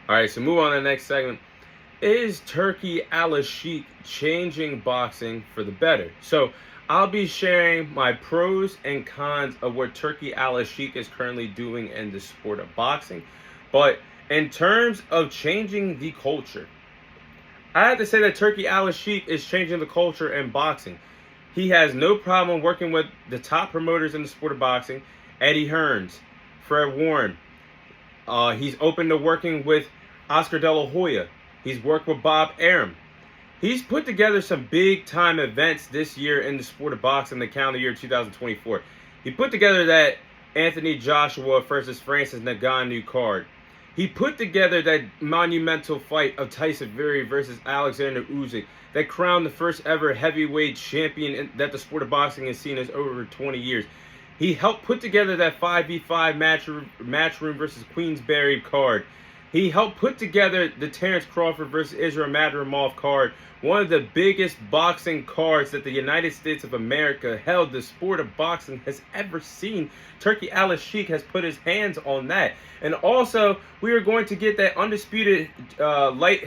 All right, so move on to the next segment. Is Turki Alalshikh changing boxing for the better? So I'll be sharing my pros and cons of what Turki Alalshikh is currently doing in the sport of boxing. But in terms of changing the culture, I have to say that Turki Alalshikh is changing the culture in boxing. He has no problem working with the top promoters in the sport of boxing, Eddie Hearns, Fred Warren. He's open to working with Oscar De La Hoya. He's worked with Bob Arum. He's put together some big-time events this year in the sport of boxing, the calendar year 2024. He put together that Anthony Joshua versus Francis Ngannou card. He put together that monumental fight of Tyson Fury versus Alexander Usyk that crowned the first ever heavyweight champion that the sport of boxing has seen in over 20 years. He helped put together that 5v5 matchroom versus Queensberry card. He helped put together the Terence Crawford versus Israel Madrimov card, one of the biggest boxing cards that the United States of America held, the sport of boxing, has ever seen. Turki Alalshikh has put his hands on that. And also, we are going to get that undisputed light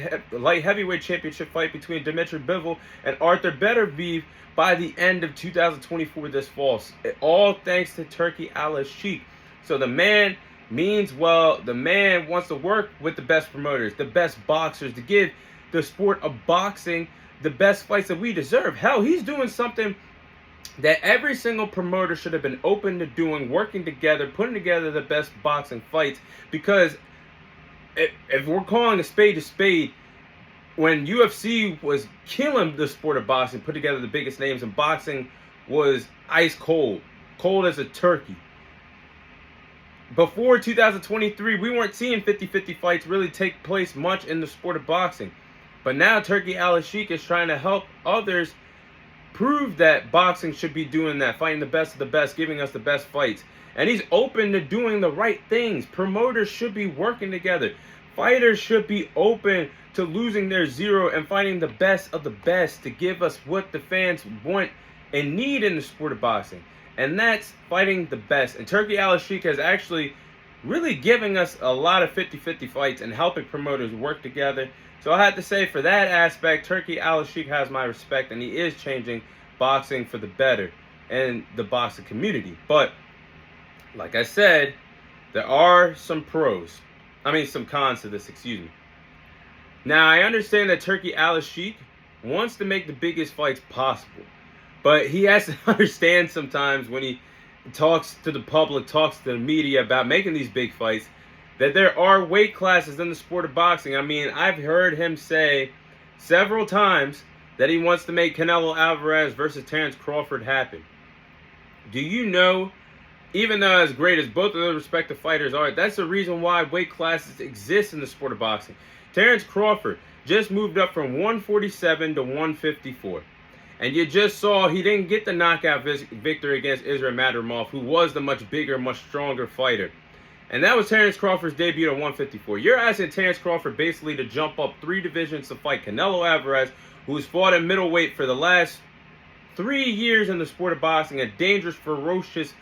heavyweight championship fight between Dmitry Bivol and Arthur Beterbiev by the end of 2024 this fall. All thanks to Turki Alalshikh. So the man means well. The man wants to work with the best promoters, the best boxers, to give the sport of boxing the best fights that we deserve. Hell, he's doing something that every single promoter should have been open to doing, working together, putting together the best boxing fights. Because if we're calling a spade, when UFC was killing the sport of boxing, put together the biggest names in boxing, was ice cold as a turkey. Before 2023, we weren't seeing 50-50 fights really take place much in the sport of boxing. But now Turki Alalshikh is trying to help others prove that boxing should be doing that, fighting the best of the best, giving us the best fights. And he's open to doing the right things. Promoters should be working together. Fighters should be open to losing their zero and fighting the best of the best to give us what the fans want and need in the sport of boxing. And that's fighting the best. And Turki Alalshikh is actually really giving us a lot of 50-50 fights and helping promoters work together. So I have to say, for that aspect, Turki Alalshikh has my respect, and he is changing boxing for the better in the boxing community. But, like I said, there are some some cons to this, excuse me. Now, I understand that Turki Alalshikh wants to make the biggest fights possible. But he has to understand sometimes when he talks to the public, talks to the media about making these big fights, that there are weight classes in the sport of boxing. I mean, I've heard him say several times that he wants to make Canelo Alvarez versus Terence Crawford happen. Do you know, even though as great as both of those respective fighters are, that's the reason why weight classes exist in the sport of boxing. Terence Crawford just moved up from 147 to 154. And you just saw he didn't get the knockout victory against Israel Madrimov, who was the much bigger, much stronger fighter. And that was Terence Crawford's debut at 154. You're asking Terence Crawford basically to jump up 3 divisions to fight Canelo Alvarez, who's fought at middleweight for the last 3 years in the sport of boxing, a dangerous, ferocious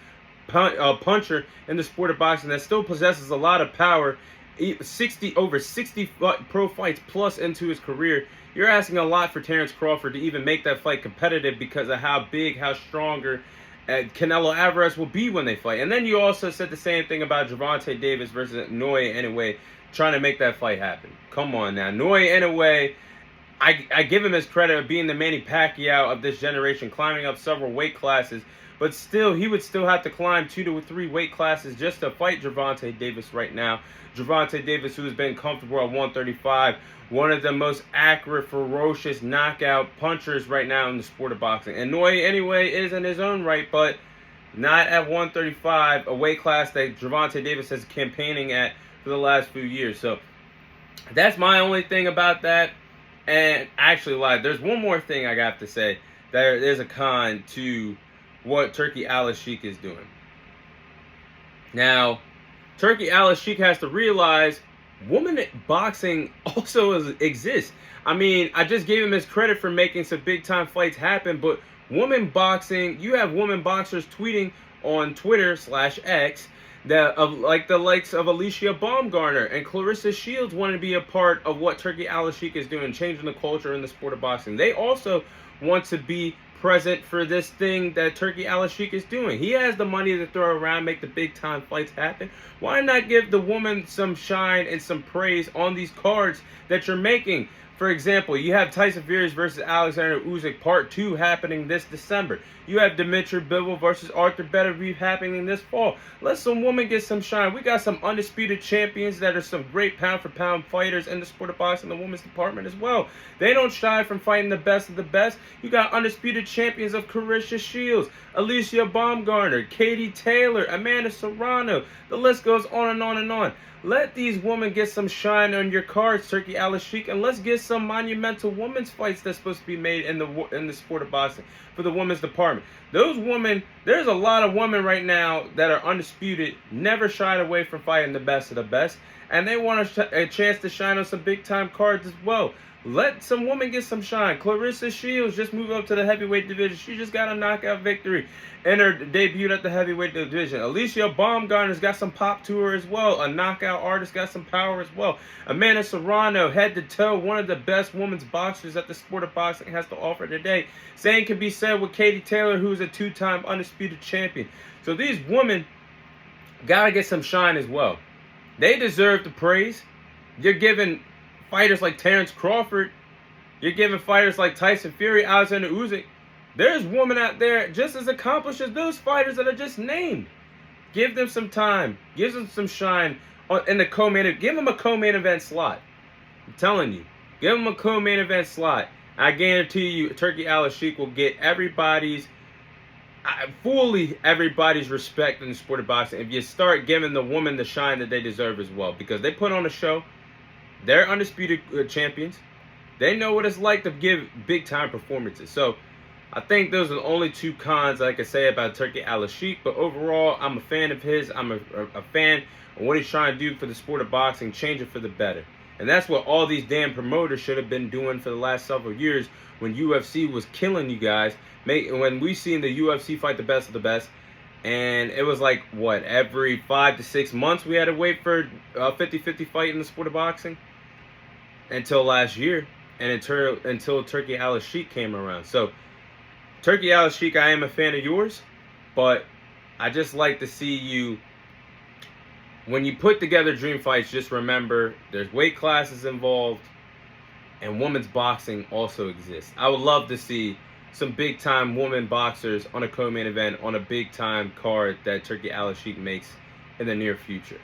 puncher in the sport of boxing that still possesses a lot of power, over 60 pro fights plus into his career. You're asking a lot for Terence Crawford to even make that fight competitive because of how big, how stronger Canelo Alvarez will be when they fight. And then you also said the same thing about Gervonta Davis versus Inoue Inoue, trying to make that fight happen. Come on now. Inoue Inoue, I give him his credit of being the Manny Pacquiao of this generation, climbing up several weight classes. But still, he would still have to climb 2 to 3 weight classes just to fight Gervonta Davis right now. Gervonta Davis, who has been comfortable at 135, one of the most accurate, ferocious knockout punchers right now in the sport of boxing. And Inoue Inoue is in his own right, but not at 135, a weight class that Gervonta Davis has campaigning at for the last few years. So that's my only thing about that. And actually, there's one more thing I got to say. There's a con to what Turki Alalshikh is doing. Now, Turki Alalshikh has to realize women boxing also exists. I mean, I just gave him his credit for making some big-time fights happen, but women boxing, you have women boxers tweeting on Twitter/X that of like the likes of Alicia Baumgartner and Clarissa Shields want to be a part of what Turki Alalshikh is doing, changing the culture in the sport of boxing. They also want to be present for this thing that Turki Alalshikh is doing. He has the money to throw around, make the big time fights happen. Why not give the woman some shine and some praise on these cards that you're making? For example, you have Tyson Fury versus Alexander Usyk Part 2 happening this December. You have Dimitri Bivol versus Arthur Beterbiev happening this fall. Let some women get some shine. We got some undisputed champions that are some great pound-for-pound fighters in the sport of boxing, the women's department as well. They don't shy from fighting the best of the best. You got undisputed champions of Clarissa Shields, Alicia Baumgartner, Katie Taylor, Amanda Serrano. The list goes on and on and on. Let these women get some shine on your cards, Turki Alalshikh, and let's get some monumental women's fights that's supposed to be made in the sport of boxing for the women's department. Those women, there's a lot of women right now that are undisputed, never shied away from fighting the best of the best, and they want a chance to shine on some big time cards as well. Let some women get some shine. Clarissa Shields just moved up to the heavyweight division. She just got a knockout victory in her debut at the heavyweight division. Alicia Baumgartner's got some pop to her as well. A knockout artist, got some power as well. Amanda Serrano, head to toe, one of the best women's boxers that the sport of boxing has to offer today. Same can be said with Katie Taylor, who's a two-time undisputed champion. So these women gotta get some shine as well. They deserve the praise. You're giving fighters like Terrence Crawford, you're giving fighters like Tyson Fury, Alexander Usyk. There's women out there just as accomplished as those fighters that are just named. Give them some time. Give them some shine in the co-main. Give them a co-main event slot. I'm telling you. Give them a co-main event slot. I guarantee you, Turki Alalshikh will get fully everybody's respect in the sport of boxing if you start giving the woman the shine that they deserve as well. Because they put on a show. They're undisputed champions. They know what it's like to give big-time performances. So, I think those are the only two cons I can say about Turki Alalshikh. But overall, I'm a fan of his. I'm a fan of what he's trying to do for the sport of boxing, change it for the better. And that's what all these damn promoters should have been doing for the last several years when UFC was killing you guys. When we seen the UFC fight the best of the best. And it was like, what, every 5 to 6 months we had to wait for a 50-50 fight in the sport of boxing? Until last year, and until Turki Alalshikh came around. So, Turki Alalshikh, I am a fan of yours, but I just like to see you, when you put together dream fights, just remember there's weight classes involved, and women's boxing also exists. I would love to see some big-time women boxers on a co-main event on a big-time card that Turki Alalshikh makes in the near future.